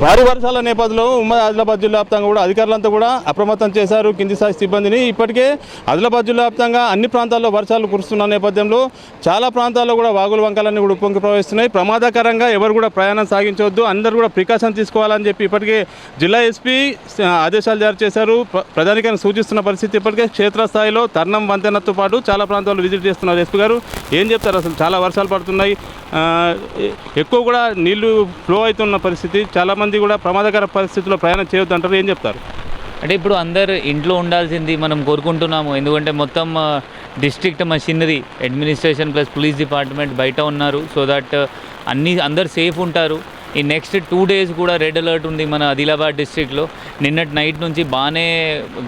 భారీ వర్షాల నేపథ్యంలో ఉమ్మడి ఆదిలాబాద్ జిల్లా వ్యాప్తంగా కూడా అధికారులంతా కూడా అప్రమత్తం చేశారు కింది స్థాయి సిబ్బందిని. ఇప్పటికే ఆదిలాబాద్ జిల్లా వ్యాప్తంగా అన్ని ప్రాంతాల్లో వర్షాలు కురుస్తున్న నేపథ్యంలో చాలా ప్రాంతాల్లో కూడా వాగులు వంకలన్నీ కూడా ఉప్పొంగి ప్రవహిస్తున్నాయి. ప్రమాదకరంగా ఎవరు కూడా ప్రయాణం సాగించవద్దు, అందరూ కూడా ప్రికాషన్ తీసుకోవాలని చెప్పి ఇప్పటికే జిల్లా ఎస్పీ ఆదేశాలు జారీ చేశారు. ప్రజానికాన్ని సూచిస్తున్న పరిస్థితి. ఇప్పటికే క్షేత్రస్థాయిలో తర్నం వంతెనతో పాటు చాలా ప్రాంతాల్లో విజిట్ చేస్తున్నారు. ఎస్పీ గారు ఏం చెప్తారు? అసలు చాలా వర్షాలు పడుతున్నాయి, ఎక్కువ కూడా నీళ్లు ఫ్లో అవుతున్న పరిస్థితి, చాలామంది కూడా ప్రమాదకర పరిస్థితుల్లో ప్రయాణం చేయొద్దు అంటారు. ఏం చెప్తారు? అంటే ఇప్పుడు అందరు ఇంట్లో ఉండాల్సింది మనం కోరుకుంటున్నాము. ఎందుకంటే మొత్తం district machinery, administration plus police department బయట ఉన్నారు. సో దట్ అందరు సేఫ్ ఉంటారు. ఈ నెక్స్ట్ 2 days కూడా రెడ్ అలర్ట్ ఉంది మన ఆదిలాబాద్ డిస్ట్రిక్ట్లో. నిన్నటి నైట్ నుంచి బాగానే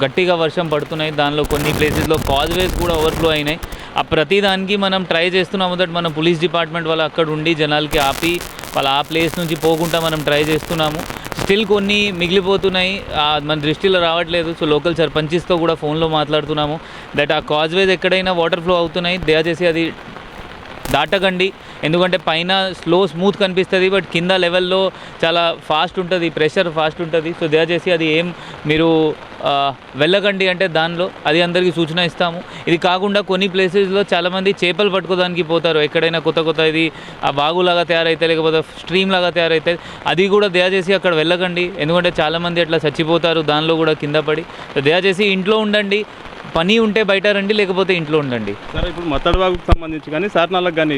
గట్టిగా వర్షం పడుతున్నాయి. దానిలో కొన్ని ప్లేసెస్లో కాజ్వేస్ కూడా ఓవర్ఫ్లో అయినాయి. ఆ ప్రతిదానికి మనం ట్రై చేస్తున్నాము. దట్ మన పోలీస్ డిపార్ట్మెంట్ వాళ్ళు అక్కడ ఉండి జనాలకి ఆపి వాళ్ళ ఆ ప్లేస్ నుంచి పోకుండా మనం ట్రై చేస్తున్నాము. స్టిల్ కొన్ని మిగిలిపోతున్నాయి, మన దృష్టిలో రావట్లేదు. సో లోకల్ సర్పంచెస్తో కూడా ఫోన్లో మాట్లాడుతున్నాము. దట్ ఆ కాజ్వేస్ ఎక్కడైనా వాటర్ ఫ్లో అవుతున్నాయి, దయచేసి అది దాటకండి. ఎందుకంటే పైన స్మూత్ కనిపిస్తుంది, బట్ కింద లెవెల్లో చాలా ఫాస్ట్ ఉంటుంది, ప్రెషర్ ఫాస్ట్ ఉంటుంది. సో దయచేసి అది మీరు వెళ్ళకండి అంటే దానిలో అది అందరికీ సూచన ఇస్తాము. ఇది కాకుండా కొన్ని ప్లేసెస్లో చాలామంది చేపలు పట్టుకోవడానికి పోతారు. ఎక్కడైనా కొత్త ఇది ఆ వాగులాగా తయారైతే లేకపోతే స్ట్రీమ్ లాగా తయారైతే అది కూడా దయచేసి అక్కడ వెళ్ళకండి. ఎందుకంటే చాలామంది అట్లా చచ్చిపోతారు దానిలో కూడా కింద పడి. సో దయచేసి ఇంట్లో ఉండండి, పని ఉంటే బయట రండి, లేకపోతే ఇంట్లో ఉండండి. సరే, ఇప్పుడు మత్తడివాగుకు సంబంధించి కానీ సార్నాలకు కానీ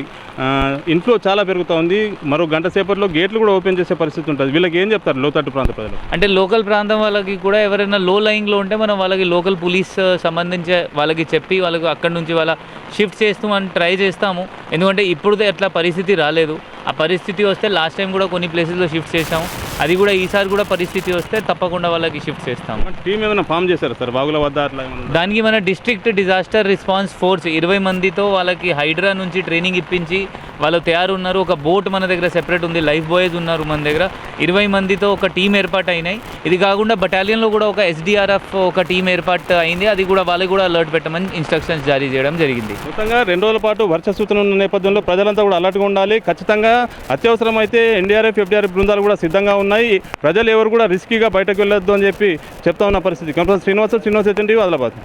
ఇంట్లో చాలా పెరుగుతూ ఉంది. మరో గంట సేపట్లో గేట్లు కూడా ఓపెన్ చేసే పరిస్థితి ఉంటుంది. వీళ్ళకి ఏం చెప్తారు లోతట్టు ప్రాంత ప్రజలు? అంటే లోకల్ ప్రాంతం వాళ్ళకి కూడా ఎవరైనా లో లైన్లో ఉంటే మనం వాళ్ళకి లోకల్ పోలీస్ సంబంధించి వాళ్ళకి చెప్పి వాళ్ళకి అక్కడి నుంచి వాళ్ళ షిఫ్ట్ చేస్తూ మనం ట్రై చేస్తాము. ఎందుకంటే ఇప్పుడు అట్లా పరిస్థితి రాలేదు. ఆ పరిస్థితి వస్తే లాస్ట్ టైం కూడా కొన్ని ప్లేసెస్లో షిఫ్ట్ చేసాము. అది కూడా ఈసారి కూడా పరిస్థితి వస్తే తప్పకుండా వాళ్ళకి షిఫ్ట్ చేస్తాము. టీం ఏమైనా ఫామ్ చేశారు సార్ వాగుల వద్ద అట్లా? దానికి మన డిస్ట్రిక్ట్ డిజాస్టర్ రెస్పాన్స్ ఫోర్స్ 20 మందితో వాళ్ళకి హైడ్రా నుంచి ట్రైనింగ్ ఇప్పించి వాళ్ళు తయారున్నారు. ఒక బోట్ మన దగ్గర సెపరేట్ ఉంది, లైఫ్ బాయ్స్ ఉన్నారు మన దగ్గర. 20 మందితో ఒక టీం ఏర్పాటు అయినాయి. ఇది కాకుండా బటాలియన్లో కూడా ఒక SDRF ఒక టీం ఏర్పాటు అయింది. అది కూడా వాళ్ళకి కూడా అలర్ట్ పెట్టమని ఇన్స్ట్రక్షన్స్ జారీ చేయడం జరిగింది. మొత్తంగా 2 రోజుల పాటు వర్ష సూచన ఉన్న నేపథ్యంలో ప్రజలంతా కూడా అలర్ట్గా ఉండాలి. ఖచ్చితంగా అత్యవసరం అయితే NDRF, FDRF బృందాలు కూడా సిద్ధంగా ఉన్నాయి. ప్రజలు ఎవరు కూడా రిస్కీగా బయటకు వెళ్ళొద్దు అని చెప్పి చెప్తా ఉన్న పరిస్థితి. Camera Srinivas TV Adilabad.